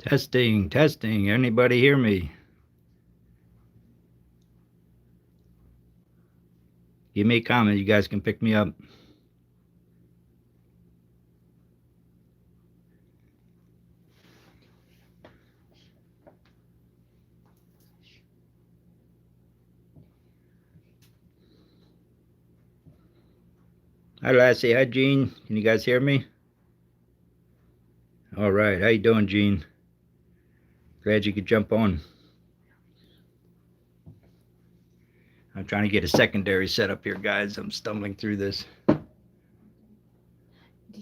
Testing, testing. Anybody hear me? Give me a comment. You guys can pick me up. Hi, Lassie. Hi, Gene. Can you guys hear me? All right. How you doing, Gene? Glad you could jump on. I'm trying to get a secondary set up here, guys. I'm stumbling through this. Did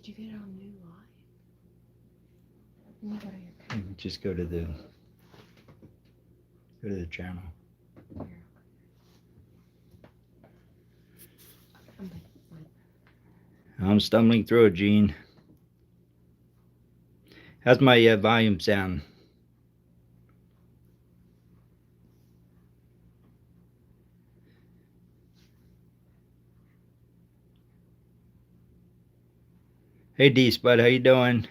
you get it on new live? Let me go to your page. Just go to the channel. Here. I'm like, I'm stumbling through it, Gene. How's my volume sound? Hey, D Spud, how you doing?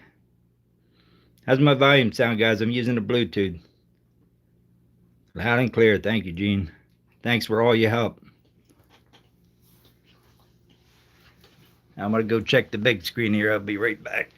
How's my volume sound, guys? I'm using the Bluetooth. Loud and clear. Thank you, Gene. Thanks for all your help. I'm gonna go check the big screen here. I'll be right back.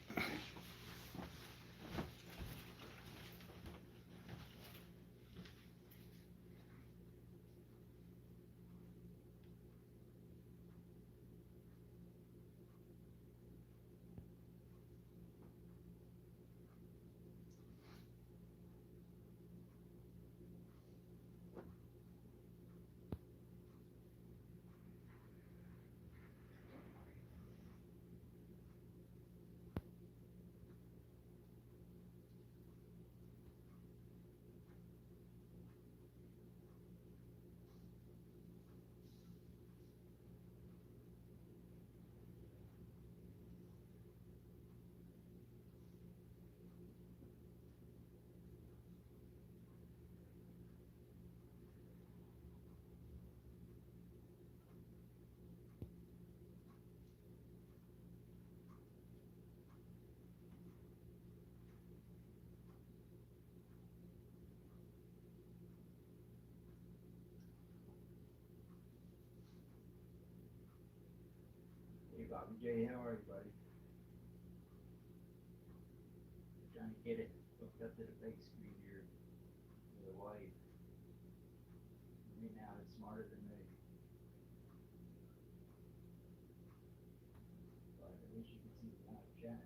Hey, Bobby J, how are you, buddy? Trying to get it hooked up to the big screen here with a wife. Right now, it's smarter than me. But at least you can see the live chat.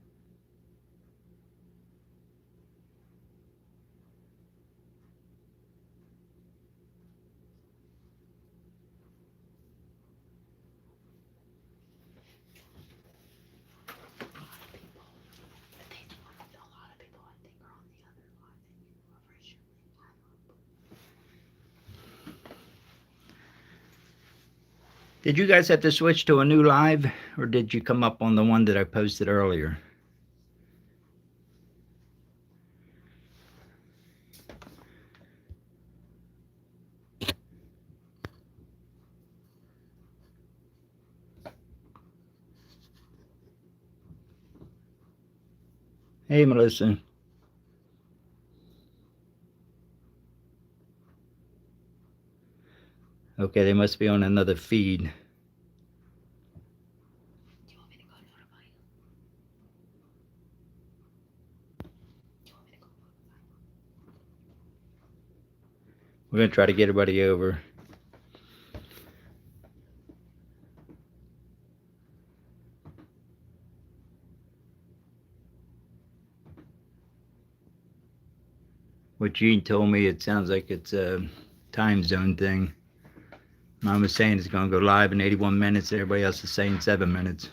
a lot of people I think are on the other live that you originally had up. Did you guys have to switch to a new live, or did you come up on the one that I posted earlier? Hey, Melissa. Okay, they must be on another feed. Do you want me to go notify you? Do you want me to go notify you? We're going to try to get everybody over. What Gene told me, it sounds like it's a time zone thing. Mom was saying it's going to go live in 81 minutes. Everybody else is saying 7 minutes. Do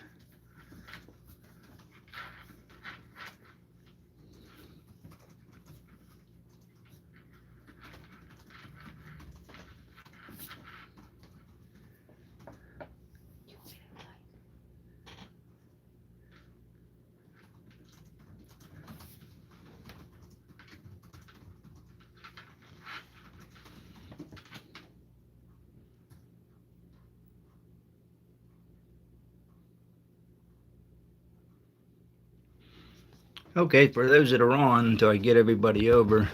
you want me to like? Okay, for those that are on, until I get everybody over,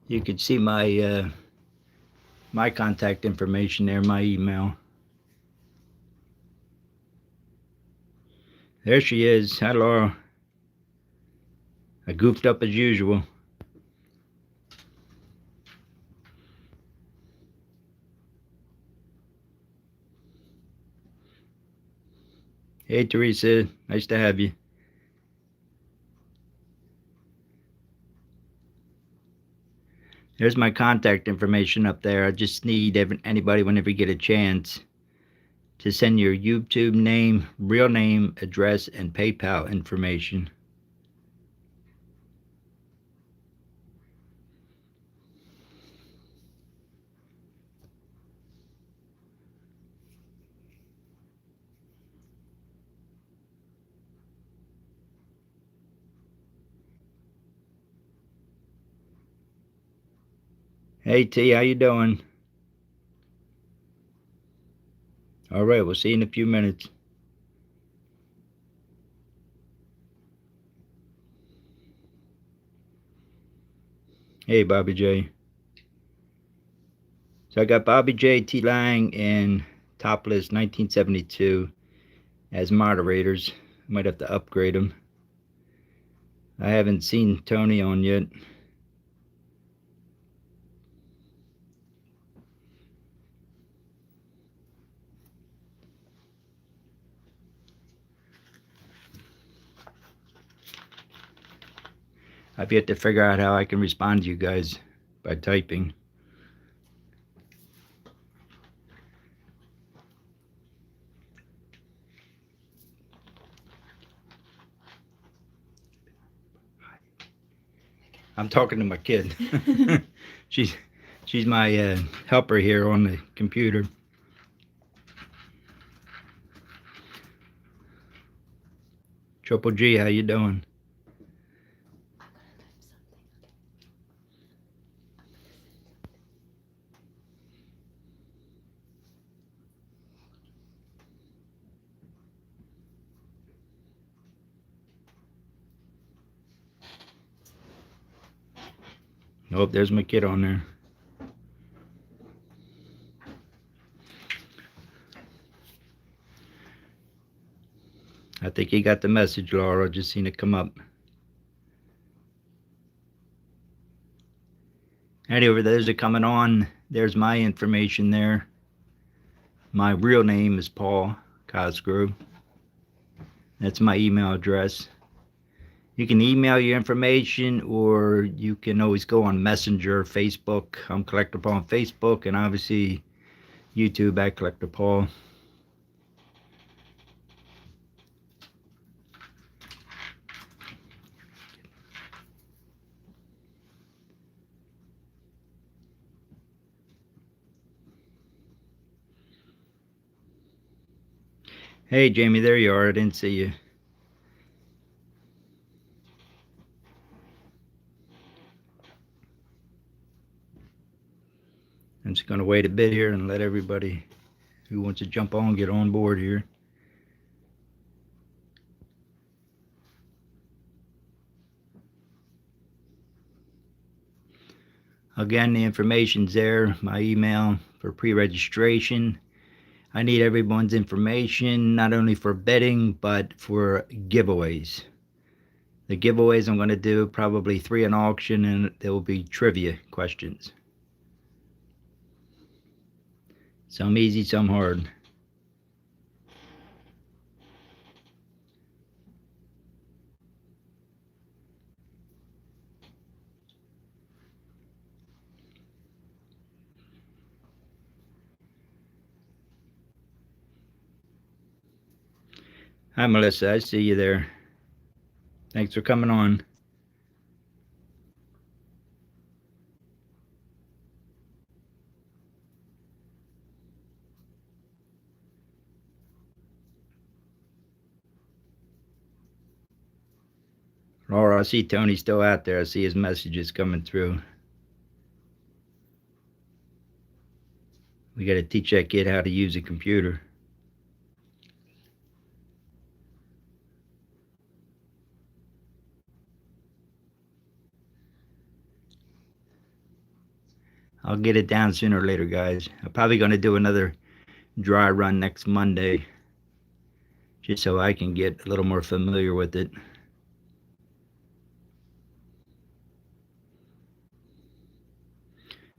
you could see my my contact information there, my email. There she is. Hi, Laura. I goofed up as usual. Hey, Teresa. Nice to have you. There's my contact information up there. I just need anybody, whenever you get a chance, to send your YouTube name, real name, address, and PayPal information. Hey, T, how you doing? All right, we'll see you in a few minutes. Hey, Bobby J. So I got Bobby J, T Lang, and Topless 1972 as moderators. Might have to upgrade them. I haven't seen Tony on yet. I've yet to figure out how I can respond to you guys by typing. I'm talking to my kid. she's my helper here on the computer. Triple G, how you doing? Nope, there's my kid on there. I think he got the message, Laura. Just seen it come up. Anyway, those are coming on. There's my information there. My real name is Paul Cosgrove. That's my email address. You can email your information, or you can always go on Messenger, Facebook. I'm Collector Paul on Facebook, and obviously YouTube at Collector Paul. Hey, Jamie, there you are. I didn't see you. I'm just going to wait a bit here and let everybody who wants to jump on get on board here. Again, the information's there. My email for pre-registration. I need everyone's information, not only for betting, but for giveaways. The giveaways I'm going to do, probably 3 an auction, and there will be trivia questions. Some easy, some hard. Hi, Melissa. I see you there. Thanks for coming on. Laura, I see Tony's still out there. I see his messages coming through. We got to teach that kid how to use a computer. I'll get it down sooner or later, guys. I'm probably going to do another dry run next Monday, just so I can get a little more familiar with it.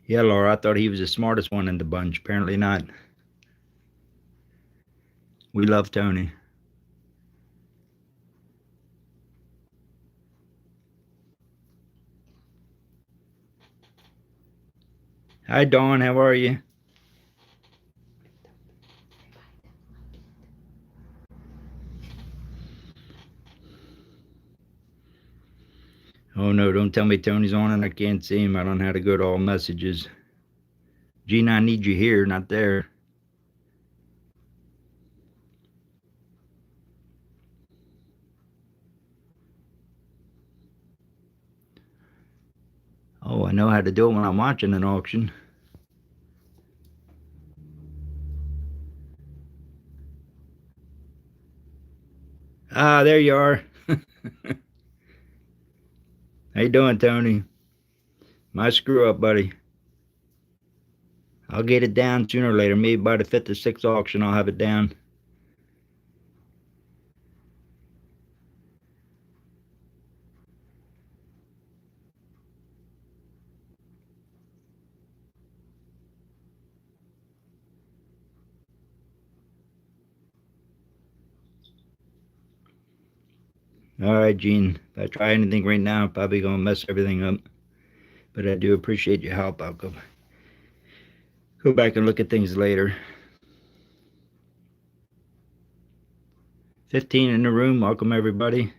Yeah, Laura, I thought he was the smartest one in the bunch. Apparently not. We love Tony. Hi, Dawn. How are you? Oh, no, don't tell me Tony's on and I can't see him. I don't know how to go to all messages. Gina, I need you here, not there. Oh, I know how to do it when I'm watching an auction. Ah, there you are. How you doing, Tony? My screw up, buddy. I'll get it down sooner or later. Maybe by the 5th or 6th auction, I'll have it down. All right, Gene. If I try anything right now, I'm probably going to mess everything up. But I do appreciate your help. I'll go back and look at things later. 15 in the room. Welcome, everybody.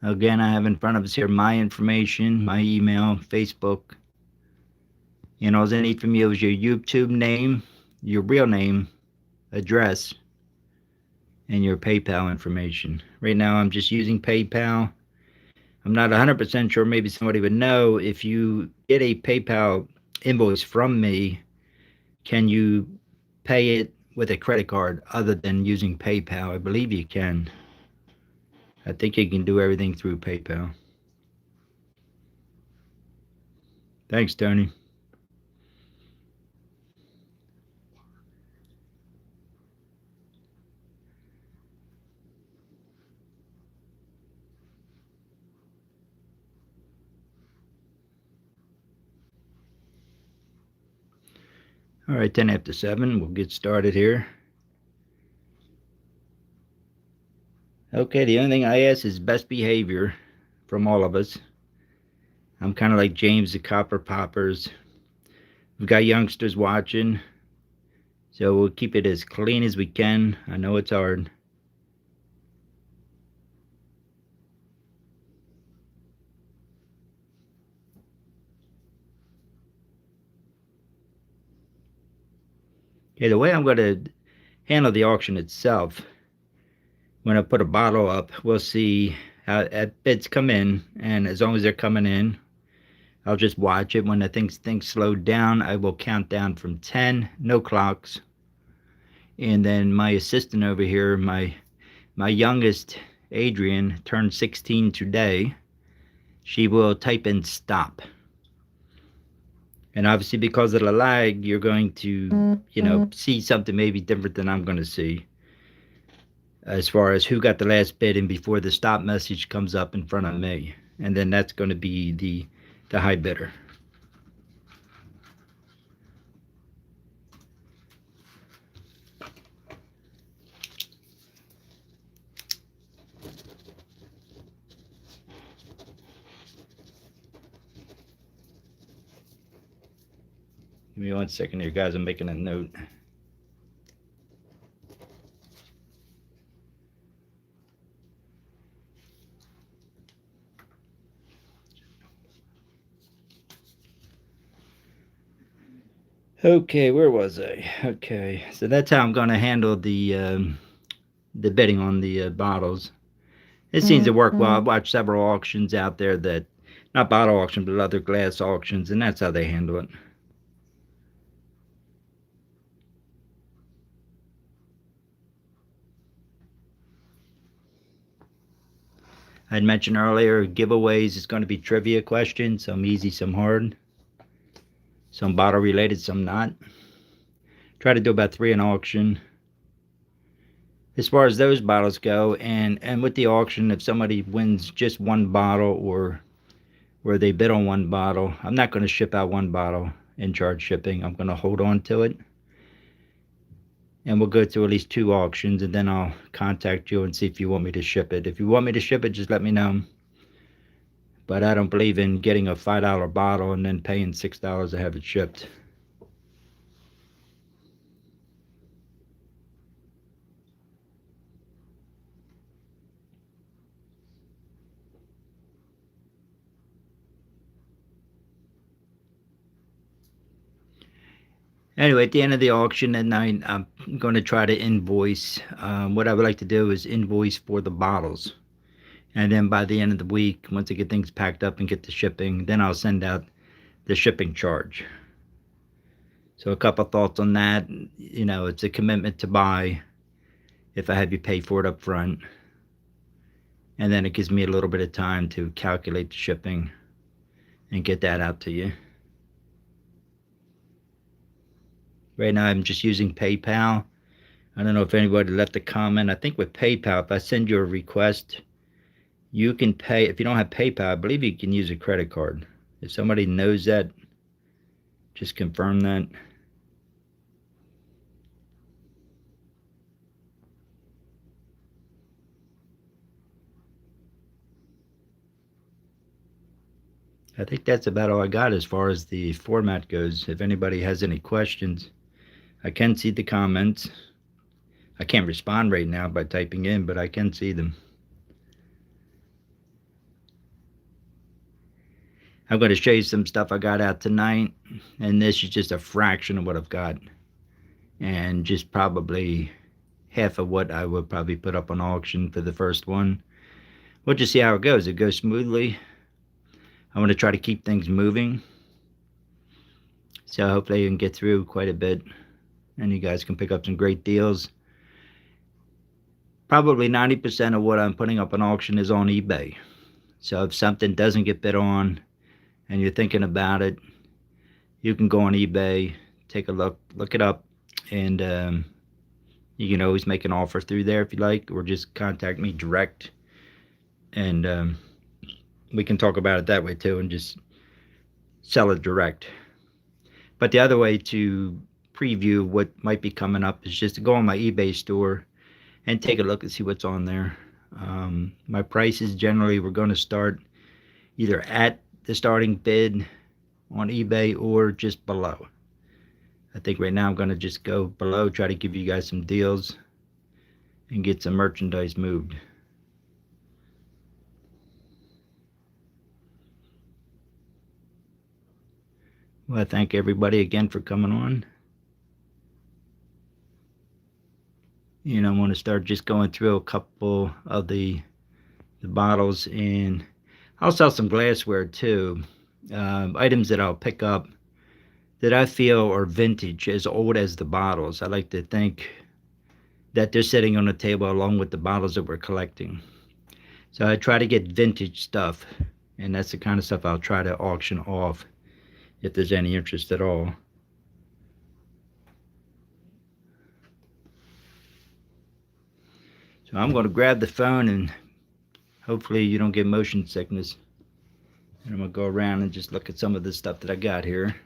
Again, I have in front of us here my information, my email, Facebook. You know, all I need from you is your YouTube name, your real name, address, and your PayPal information. Right now, I'm just using PayPal. I'm not 100% sure. Maybe somebody would know. If you get a PayPal invoice from me, can you pay it with a credit card other than using PayPal? I believe you can. I think you can do everything through PayPal. Thanks, Tony. All right, 10 after 7. We'll get started here. Okay, the only thing I ask is best behavior from all of us. I'm kind of like James the Copper Poppers. We've got youngsters watching, so we'll keep it as clean as we can. I know it's hard. Okay, the way I'm going to handle the auction itself, when I put a bottle up, we'll see how bids come in, and as long as they're coming in, I'll just watch it. When I think things slow down, I will count down from 10, no clocks. And then my assistant over here, my youngest, Adrian, turned 16 today. She will type in stop. And obviously, because of the lag, you're going to, see something maybe different than I'm going to see, as far as who got the last bid and before the stop message comes up in front of me. And then that's going to be the high bidder. Give me 1 second here, guys. I'm making a note. Okay, where was I? Okay, so that's how I'm going to handle the bidding on the bottles. It seems to work well. I've watched several auctions out there that, not bottle auctions, but other glass auctions, and that's how they handle it. I'd mentioned earlier, giveaways is going to be trivia questions, some easy, some hard. Some bottle related, some not. Try to do about 3 an auction. As far as those bottles go, and with the auction, if somebody wins just one bottle or where they bid on one bottle, I'm not going to ship out one bottle and charge shipping. I'm going to hold on to it. And we'll go through at least 2 auctions, and then I'll contact you and see if you want me to ship it. If you want me to ship it, just let me know. But I don't believe in getting a $5 bottle and then paying $6 to have it shipped. Anyway, at the end of the auction at night, I'm going to try to invoice. What I would like to do is invoice for the bottles. And then by the end of the week, once I get things packed up and get the shipping, then I'll send out the shipping charge. So a couple thoughts on that. You know, it's a commitment to buy if I have you pay for it up front. And then it gives me a little bit of time to calculate the shipping and get that out to you. Right now I'm just using PayPal. I don't know if anybody left a comment. I think with PayPal, if I send you a request, you can pay. If you don't have PayPal, I believe you can use a credit card. If somebody knows that, just confirm that. I think that's about all I got as far as the format goes. If anybody has any questions, I can see the comments. I can't respond right now by typing in, but I can see them. I'm going to show you some stuff I got out tonight, and this is just a fraction of what I've got, and just probably half of what I would probably put up on auction for the first one. We'll just see how it goes. It goes smoothly. I want to try to keep things moving, so hopefully I can get through quite a bit and you guys can pick up some great deals. Probably 90% of what I'm putting up on auction is on eBay. So if something doesn't get bid on and you're thinking about it, you can go on eBay, take a look it up, and you can always make an offer through there if you like, or just contact me direct, and we can talk about it that way too and just sell it direct. But the other way to preview what might be coming up is just to go on my eBay store and take a look and see what's on there. My prices generally, we're going to start either at the starting bid on eBay or just below. I think right now I'm going to just go below, try to give you guys some deals and get some merchandise moved. Well, I thank everybody again for coming on. And I want to start just going through a couple of the bottles, and I'll sell some glassware too. Items that I'll pick up that I feel are vintage, as old as the bottles. I like to think that they're sitting on the table along with the bottles that we're collecting. So I try to get vintage stuff, and that's the kind of stuff I'll try to auction off if there's any interest at all. So I'm going to grab the phone, and hopefully you don't get motion sickness. And I'm going to go around and just look at some of the stuff that I got here.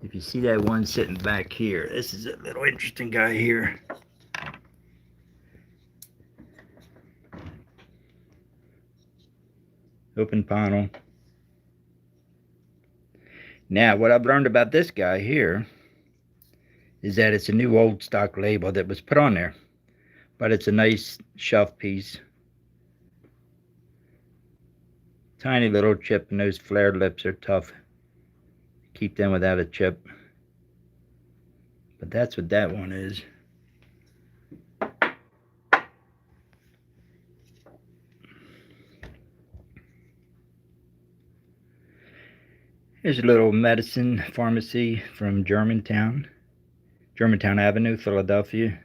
If you see that one sitting back here, this is a little interesting guy here. Open panel. Now, what I've learned about this guy here is that it's a new old stock label that was put on there, but it's a nice shelf piece. Tiny little chip, and those flared lips are tough. Keep them without a chip. But that's what that one is. Here's a little medicine pharmacy from Germantown Avenue, Philadelphia.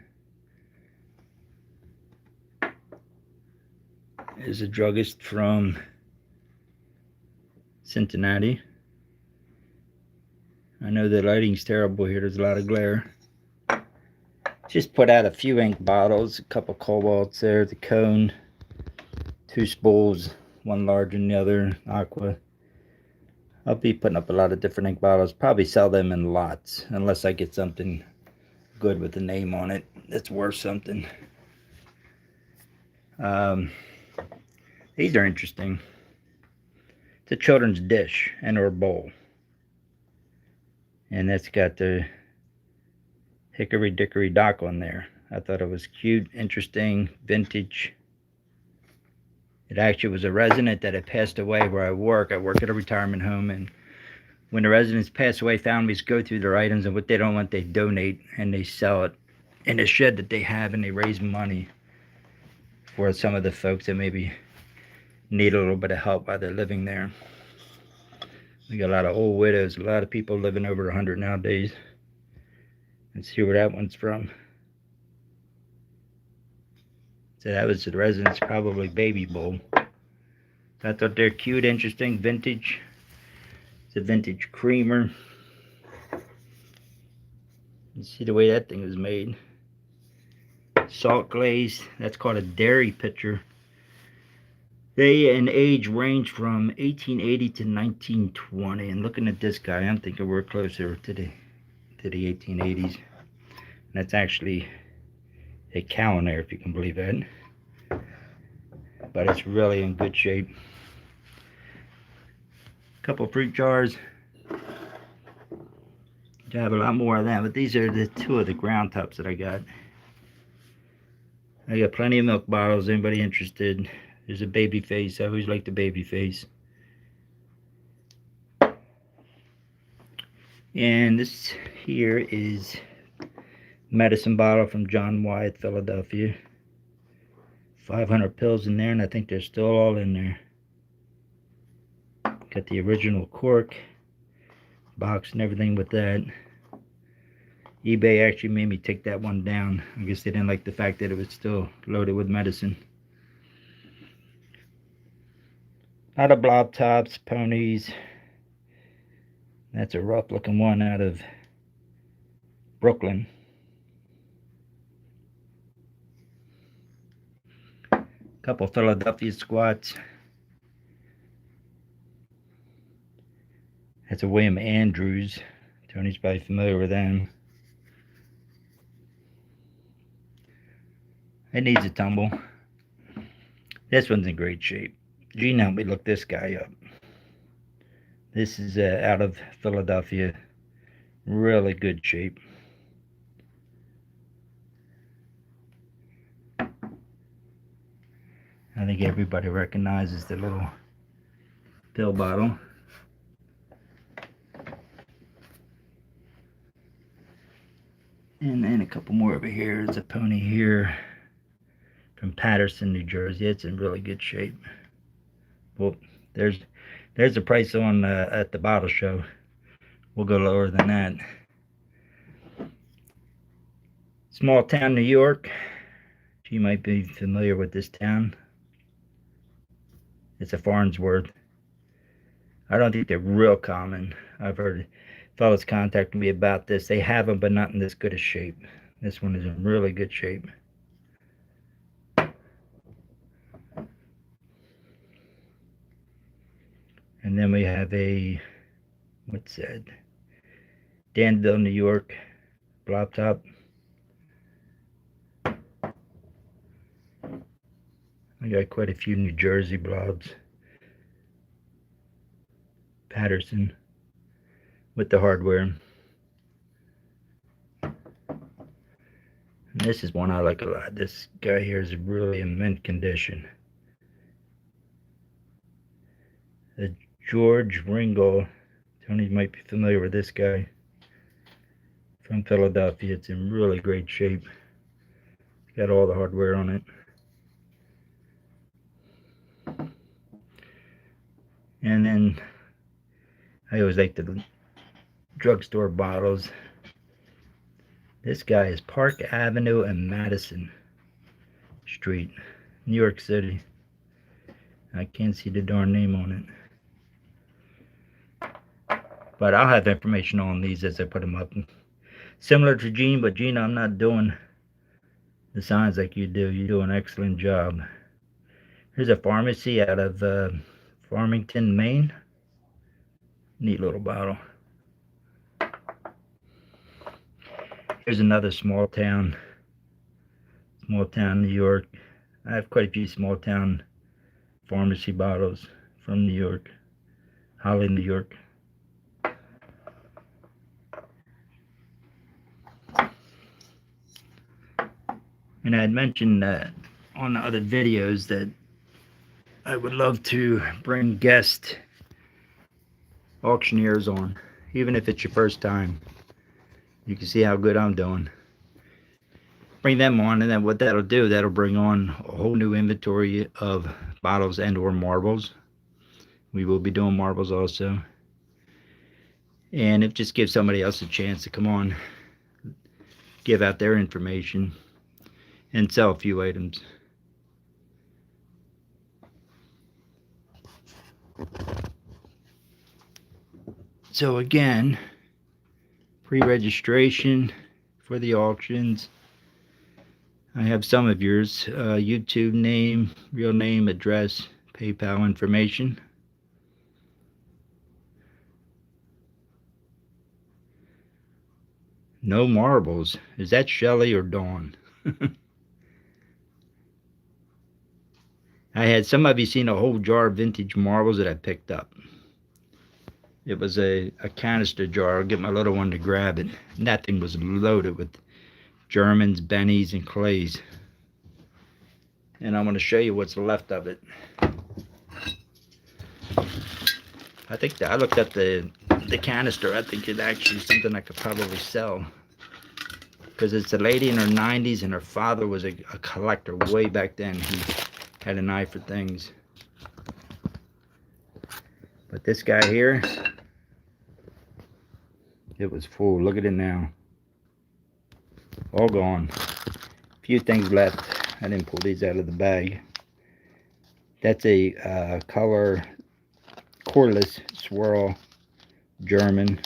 There's a druggist from Cincinnati. I know the lighting's terrible here. There's a lot of glare. Just put out a few ink bottles, a couple cobalts there, the cone, 2 spools, one larger than the other, aqua. I'll be putting up a lot of different ink bottles. Probably sell them in lots, unless I get something good with the name on it that's worth something. These are interesting. It's a children's dish and or bowl. And that's got the Hickory Dickory Dock on there. I thought it was cute, interesting, vintage. It actually was a resident that had passed away where I work. I work at a retirement home, and when the residents pass away, families go through their items, and what they don't want, they donate, and they sell it in a shed that they have, and they raise money for some of the folks that maybe need a little bit of help while they're living there. We got a lot of old widows, a lot of people living over 100 nowadays. Let's see where that one's from. So that was the residence, probably baby bowl. I thought they're cute, interesting, vintage. It's a vintage creamer. You see the way that thing was made. Salt glaze. That's called a dairy pitcher. They and age range from 1880 to 1920. And looking at this guy, I'm thinking we're closer to the 1880s. And that's actually a cow in there, if you can believe that. But it's really in good shape. A couple fruit jars. I have a lot more of that, but these are the 2 of the ground tops that I got. I got plenty of milk bottles. Anybody interested? There's a baby face. I always like the baby face. And this here is medicine bottle from John Wyatt, Philadelphia. 500 pills in there, and I think they're still all in there. Got the original cork, box and everything with that. eBay actually made me take that one down. I guess they didn't like the fact that it was still loaded with medicine. A lot of blob tops, ponies. That's a rough looking one out of Brooklyn. Couple Philadelphia squats. That's a William Andrews. Tony's probably familiar with them. It needs a tumble. This one's in great shape. Gene helped me look this guy up. This is out of Philadelphia. Really good shape. I think everybody recognizes the little pill bottle. And then a couple more over here. There's a pony here from Patterson, New Jersey. It's in really good shape. Well, there's the price on at the bottle show. We'll go lower than that. Small town, New York. You might be familiar with this town. It's a Farnsworth. I don't think they're real common. I've heard fellas contacting me about this. They have them, but not in this good a shape. This one is in really good shape. And then we have a, what's that? Danville, New York, blob top. I got quite a few New Jersey blobs. Patterson with the hardware. And this is one I like a lot. This guy here is really in mint condition. The George Ringgold. Tony might be familiar with this guy. From Philadelphia. It's in really great shape. It's got all the hardware on it. And then I always like the drugstore bottles. This guy is Park Avenue and Madison Street, New York City. I can't see the darn name on it. But I'll have information on these as I put them up. Similar to Gene, but Gene, I'm not doing the signs like you do. You do an excellent job. Here's a pharmacy out of Farmington, Maine. Neat little bottle. Here's another small town, New York. I have quite a few small town pharmacy bottles from New York, Holly, New York. And I had mentioned on the other videos that I would love to bring guest auctioneers on, even if it's your first time. You can see how good I'm doing. Bring them on, and then what that'll do, that'll bring on a whole new inventory of bottles and or marbles. We will be doing marbles also. And it just gives somebody else a chance to come on, give out their information, and sell a few items. So again, pre-registration for the auctions. I have some of yours, YouTube name, real name, address, PayPal information. No marbles. Is that Shelly or Dawn? I had some of you seen a whole jar of vintage marbles that I picked up. It was a canister jar. I'll get my little one to grab it. And that thing was loaded with Germans, Bennies, and Clays. And I'm going to show you what's left of it. I think that I looked at the canister. I think it's actually something I could probably sell. Because it's a lady in her 90s and her father was a collector way back then. He had an eye for things. But this guy here, it was full. Look at it now. All gone. A few things left. I didn't pull these out of the bag. That's a color cordless swirl German.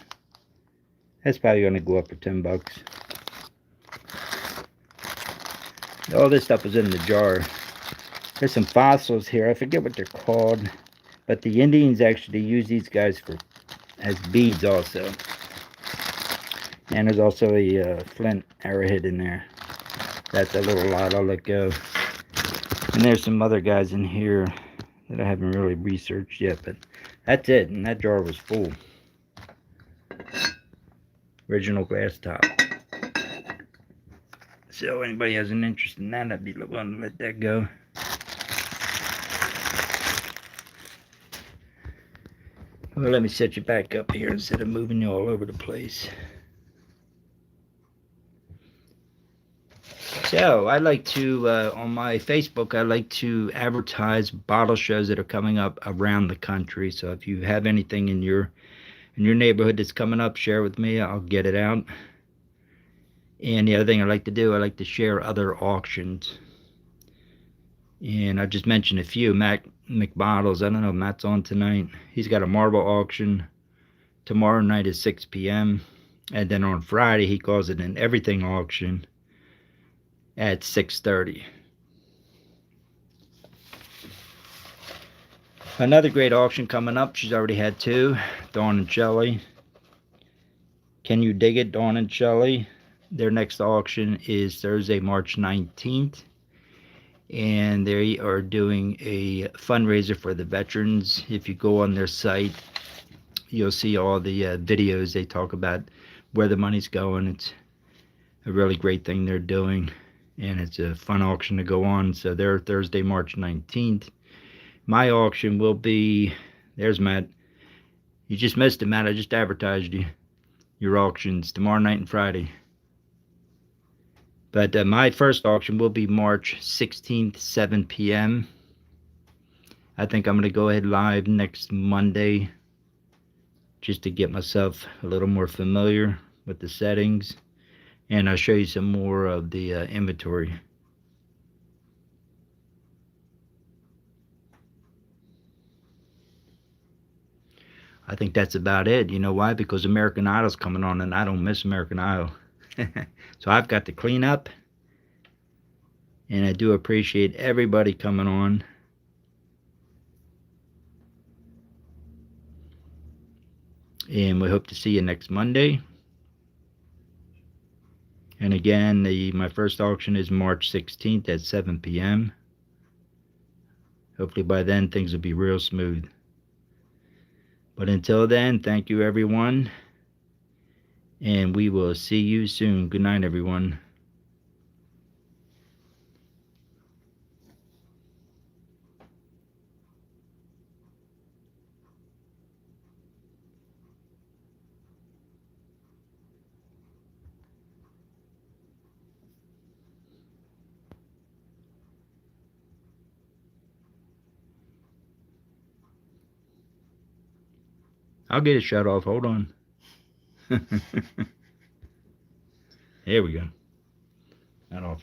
That's probably going to go up for $10. All this stuff is in the jar. There's some fossils here. I forget what they're called, but the Indians actually use these guys as beads also. And there's also a flint arrowhead in there. That's a little lot I'll let go. And there's some other guys in here that I haven't really researched yet, but that's it. And that jar was full. Original glass top. So anybody has an interest in that, I'd be willing to let that go. Well, let me set you back up here instead of moving you all over the place. So I like to, on my Facebook, I like to advertise bottle shows that are coming up around the country. So if you have anything in your neighborhood that's coming up, share with me. I'll get it out. And the other thing I like to do, I like to share other auctions. And I just mentioned a few. Mac McBottles, I don't know if Matt's on tonight. He's got a marble auction. Tomorrow night is 6 p.m. And then on Friday, he calls it an everything auction at 6:30. Another great auction coming up. She's already had two. Dawn and Shelly. Can you dig it, Dawn and Shelly? Their next auction is Thursday, March 19th. And they are doing a fundraiser for the veterans. If you go on their site, you'll see all the videos. They talk about where the money's going. It's a really great thing they're doing. And it's a fun auction to go on. So they're Thursday, March 19th. My auction will be, there's Matt. You just missed it, Matt. I just advertised you. Your auctions tomorrow night and Friday. But my first auction will be March 16th, 7 p.m. I think I'm going to go ahead live next Monday just to get myself a little more familiar with the settings. And I'll show you some more of the inventory. I think that's about it. You know why? Because American Idol's coming on, and I don't miss American Idol. So I've got to clean up, and I do appreciate everybody coming on. And we hope to see you next Monday. And again, my first auction is March 16th at 7 p.m. Hopefully by then things will be real smooth. But until then, thank you everyone. And we will see you soon. Good night, everyone. I'll get it shut off. Hold on. There we go. Not off yet.